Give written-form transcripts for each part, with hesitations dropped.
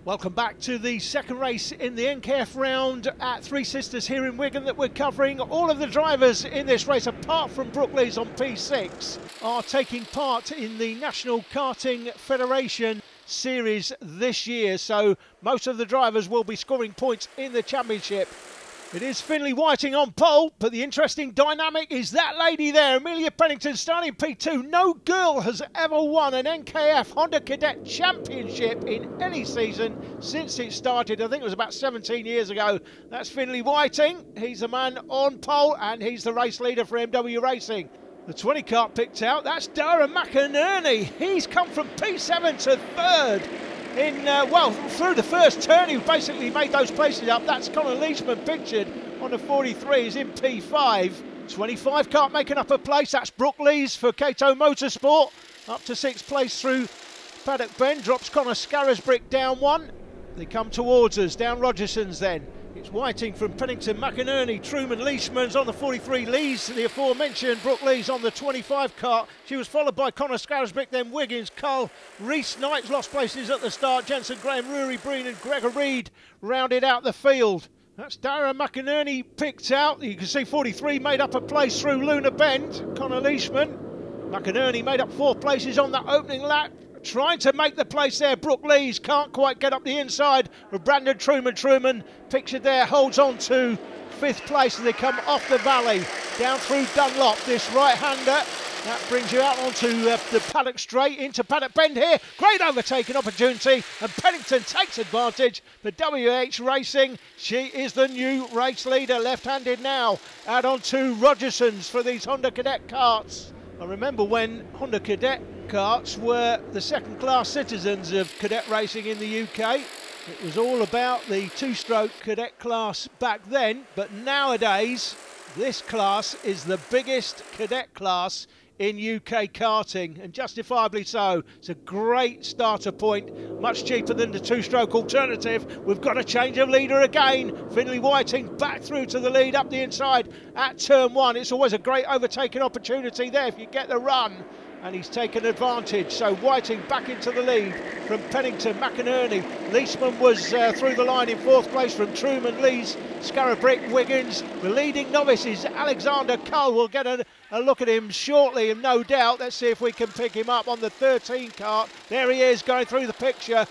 Welcome back to the second race in the NKF round at Three Sisters here in Wigan that we're covering. All of the drivers in this race, apart from Brooke Lees on P6, are taking part in the National Karting Federation series this year. So most of the drivers will be scoring points in the championship. It is Finlay Whiting on pole, but the interesting dynamic is that lady there, Amelia Pennington, starting P2. No girl has ever won an NKF Honda Cadet Championship in any season since it started. I think it was about 17 years ago. That's Finlay Whiting. He's the man on pole, and he's the race leader for MW Racing. The 20 kart picked out. That's Darren McInerney. He's come from P7 to third. Through the first turn, he basically made those places up. That's Connor Leishman pictured on the 43. He's in P5. 25 kart making up a place. That's Brooke Lees for Cato Motorsport. Up to 6th place through Paddock Bend. Drops Connor Scarisbrick down one. They come towards us, down Rogerson's then. It's Whiting from Pennington, McInerney, Truman, Leishman's on the 43. Lees, the aforementioned Brooke Lees on the 25 kart. She was followed by Connor Scarisbrick, then Wiggins, Cull, Reese Knight lost places at the start. Jensen Graham, Rory Breen and Gregor Reed rounded out the field. That's Darren McInerney picked out. You can see 43 made up a place through Luna Bend. Connor Leishman. McInerney made up 4 places on that opening lap. Trying to make the place there. Brooke Lees can't quite get up the inside of Brandon Truman. Truman, pictured there, holds on to 5th place as they come off the valley, down through Dunlop. This right-hander, that brings you out onto the paddock straight into Paddock Bend here. Great overtaking opportunity, and Pennington takes advantage for WH Racing. She is the new race leader, left-handed now. Add on to Rogerson's for these Honda Cadet karts. I remember when Honda Cadet karts were the second-class citizens of cadet racing in the UK. It was all about the 2-stroke cadet class back then, but nowadays this class is the biggest cadet class in UK karting, and justifiably so. It's a great starter point, much cheaper than the 2-stroke alternative. We've got a change of leader again. Finlay Whiting back through to the lead up the inside at turn 1. It's always a great overtaking opportunity there if you get the run, and he's taken advantage. So Whiting back into the lead from Pennington, McInerney. Leishman was through the line in 4th place from Truman, Lees, Scarisbrick, Wiggins. The leading novice is Alexander Cull. We'll get a look at him shortly, and no doubt, let's see if we can pick him up on the 13 kart. There he is, going through the picture.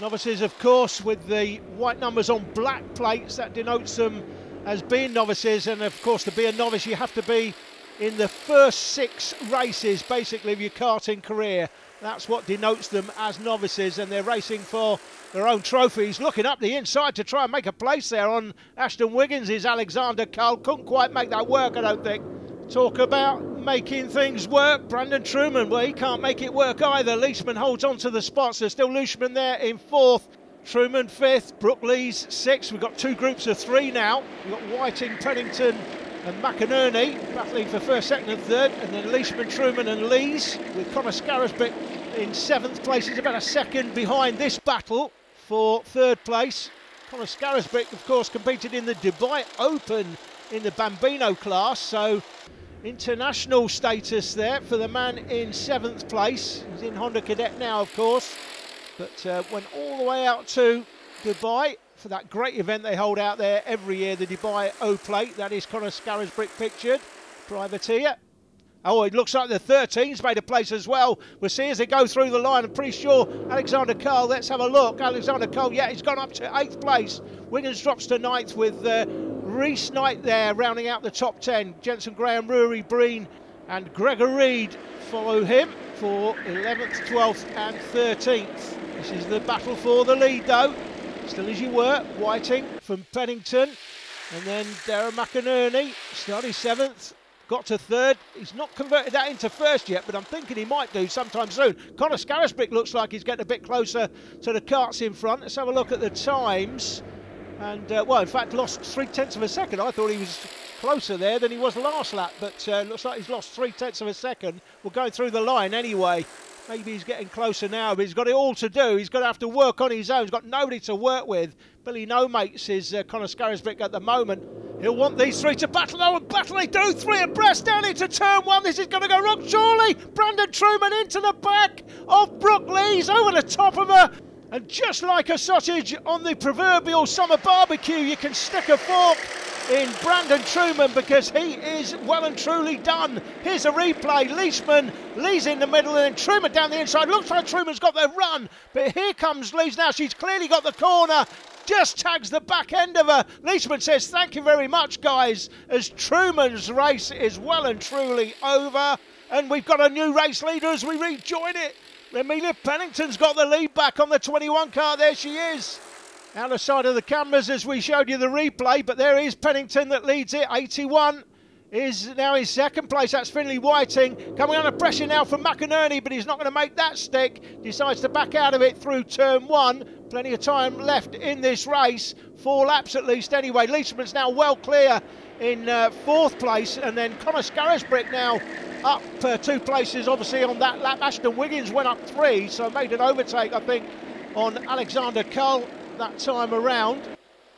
Novices, of course, with the white numbers on black plates, that denotes them as being novices, and of course to be a novice you have to be in the first 6 races basically of your karting career. That's what denotes them as novices, and they're racing for their own trophies. Looking up the inside to try and make a place there on Ashton Wiggins is Alexander Cull. Couldn't quite make that work, I don't think. Talk about making things work. Brandon Truman, well, he can't make it work either. Leishman holds on to the spots. There's still Leishman there in 4th. Truman 5th, Brooke Lees 6th. We've got 2 groups of 3 now. We've got Whiting, Pennington and McInerney battling for 1st, 2nd and 3rd, and then Leishman, Truman and Lees, with Connor Scarisbrick in 7th place. He's about a second behind this battle for 3rd place. Connor Scarisbrick, of course, competed in the Dubai Open in the Bambino class, so international status there for the man in 7th place. He's in Honda Cadet now, of course, but went all the way out to Dubai for that great event they hold out there every year, the Dubai O-Plate. That is Connor Scarisbrick pictured, privateer. Oh, it looks like the 13's made a place as well. We'll see as they go through the line. I'm pretty sure Alexander Cull, let's have a look. Alexander Cull, yeah, he's gone up to 8th place. Wiggins drops to 9th with Reese Knight there, rounding out the top 10. Jensen Graham, Rory Breen and Gregor Reed follow him for 11th, 12th and 13th. This is the battle for the lead though. Still as you were, Whiting from Pennington, and then Darren McInerney, started 7th, got to 3rd. He's not converted that into 1st yet, but I'm thinking he might do sometime soon. Connor Scarisbrick looks like he's getting a bit closer to the karts in front. Let's have a look at the times. And, well, in fact, lost 0.3 of a second. I thought he was closer there than he was last lap, but looks like he's lost 0.3 of a second. We're going through the line anyway. Maybe he's getting closer now, but he's got it all to do. He's going to have to work on his own. He's got nobody to work with. Billy No Mates is Connor Scarisbrick at the moment. He'll want these 3 to battle. Oh, and battle they do. 3 abreast down into turn 1. This is going to go wrong, surely. Brandon Truman into the back of Brooke Lees, over the top of her. And just like a sausage on the proverbial summer barbecue, you can stick a fork in Brandon Truman because he is well and truly done. Here's a replay. Leishman, Lee's in the middle, and then Truman down the inside. Looks like Truman's got the run, but here comes Lee's now. She's clearly got the corner. Just tags the back end of her. Leishman says, thank you very much, guys, as Truman's race is well and truly over. And we've got a new race leader as we rejoin it. Amelia Pennington's got the lead back on the 21 car. There she is. Out of sight of the cameras as we showed you the replay, but there is Pennington that leads it. 81 is now in second place. That's Finlay Whiting. Coming under pressure now from McInerney, but he's not going to make that stick. Decides to back out of it through turn one. Plenty of time left in this race. 4 laps at least anyway. Leishman's now well clear in fourth place, and then Connor Scarisbrick now up 2 places obviously on that lap. Ashton Wiggins went up 3, so made an overtake I think on Alexander Cull that time around.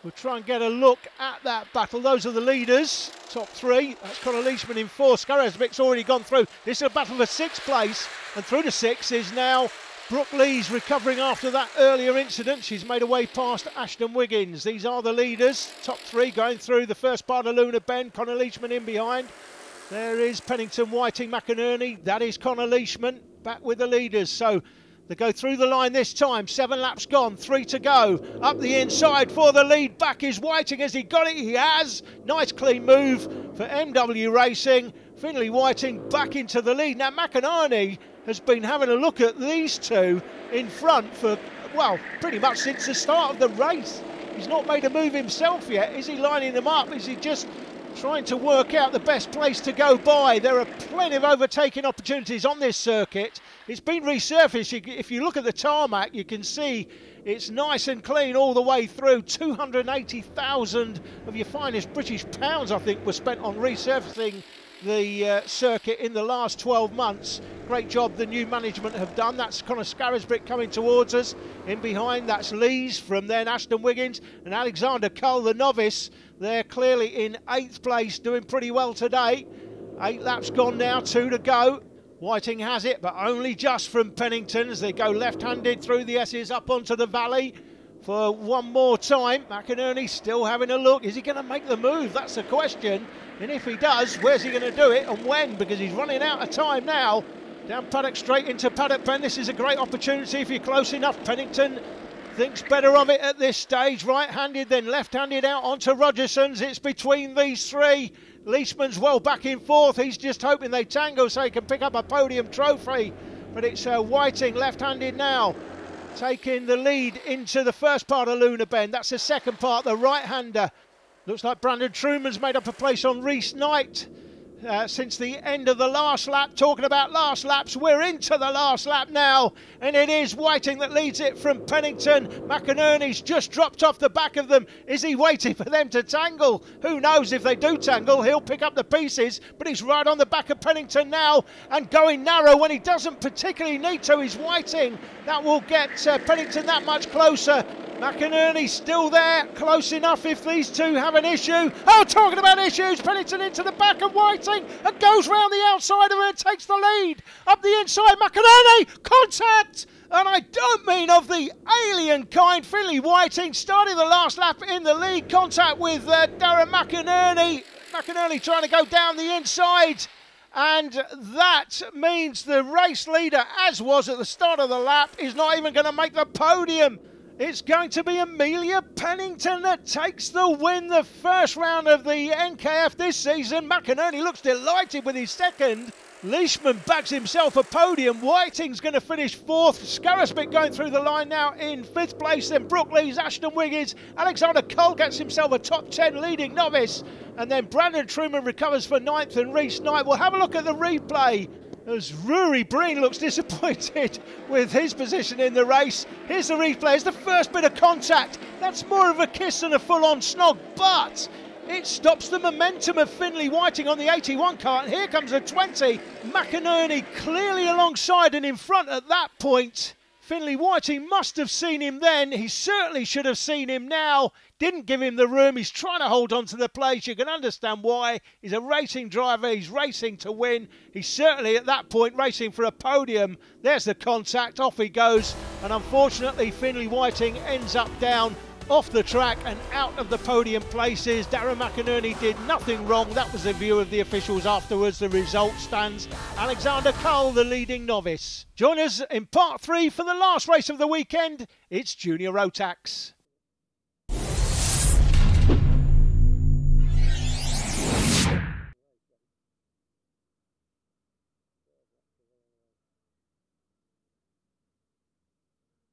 We'll try and get a look at that battle. Those are the leaders, top 3. That's Connor Leishman in 4. Scarisbrick's already gone through. This is a battle for 6th place, and through to 6 is now Brooke Lees, recovering after that earlier incident. She's made her way past Ashton Wiggins. These are the leaders, top 3 going through the first part of Luna Bend. Connor Leishman in behind. There is Pennington, Whiting, McInerney. That is Connor Leishman back with the leaders. So they go through the line this time. 7 laps gone, 3 to go. Up the inside for the lead. Back is Whiting. Has he got it? He has. Nice clean move for MW Racing. Finlay Whiting back into the lead. Now McInerney has been having a look at these two in front for, well, pretty much since the start of the race. He's not made a move himself yet. Is he lining them up? Is he just trying to work out the best place to go by? There are plenty of overtaking opportunities on this circuit. It's been resurfaced. If you look at the tarmac, you can see it's nice and clean all the way through. 280,000 of your finest British pounds, I think, were spent on resurfacing the circuit in the last 12 months. Great job the new management have done. That's Connor Scarisbrick coming towards us. In behind, that's Lees. From then, Ashton Wiggins and Alexander Cull, the novice. They're clearly in 8th place, doing pretty well today. 8 laps gone now, 2 to go. Whiting has it, but only just from Pennington as they go left-handed through the S's up onto the valley for one more time. McInerney still having a look. Is he going to make the move? That's the question. And if he does, where's he going to do it and when? Because he's running out of time now. Down paddock straight into paddock bend. This is a great opportunity if you're close enough. Pennington thinks better of it at this stage. Right-handed, then left-handed out onto Rogerson's. It's between these 3. Leishman's well back in 4th. He's just hoping they tangle so he can pick up a podium trophy. But it's Whiting left-handed now, taking the lead into the first part of Luna Bend. That's the second part, the right-hander. Looks like Brandon Truman's made up a place on Reese Knight since the end of the last lap. Talking about last laps, we're into the last lap now, and it is Whiting that leads it from Pennington. McInerney's just dropped off the back of them. Is he waiting for them to tangle? Who knows? If they do tangle, he'll pick up the pieces, but he's right on the back of Pennington now and going narrow when he doesn't particularly need to. He's Whiting. That will get Pennington that much closer. McInerney still there, close enough if these two have an issue. Oh, talking about issues, Pennington into the back of Whiting and goes round the outside of her and takes the lead. Up the inside, McInerney, contact! And I don't mean of the alien kind. Finlay Whiting starting the last lap in the lead, contact with Darren McInerney. McInerney trying to go down the inside. And that means the race leader, as was at the start of the lap, is not even going to make the podium. It's going to be Amelia Pennington that takes the win, the first round of the NKF this season. McInerney looks delighted with his second. Leishman bags himself a podium. Whiting's going to finish 4th. Scarisbrick going through the line now in 5th place. Then Brooke Lees, Ashton Wiggins. Alexander Cull gets himself a top 10 leading novice. And then Brandon Truman recovers for 9th and Reese Knight. We'll have a look at the replay as Rory Breen looks disappointed with his position in the race. Here's the replay. It's the first bit of contact. That's more of a kiss than a full-on snog, but it stops the momentum of Finlay Whiting on the 81 car. And here comes a 20. McInerney clearly alongside and in front at that point. Finley Whiting must have seen him then. He certainly should have seen him now. Didn't give him the room. He's trying to hold on to the place. You can understand why. He's a racing driver. He's racing to win. He's certainly at that point racing for a podium. There's the contact. Off he goes. And unfortunately, Finley Whiting ends up down off the track and out of the podium places. Darren McInerney did nothing wrong. That was the view of the officials afterwards. The result stands. Alexander Cull, the leading novice. Join us in part 3 for the last race of the weekend. It's Junior Rotax.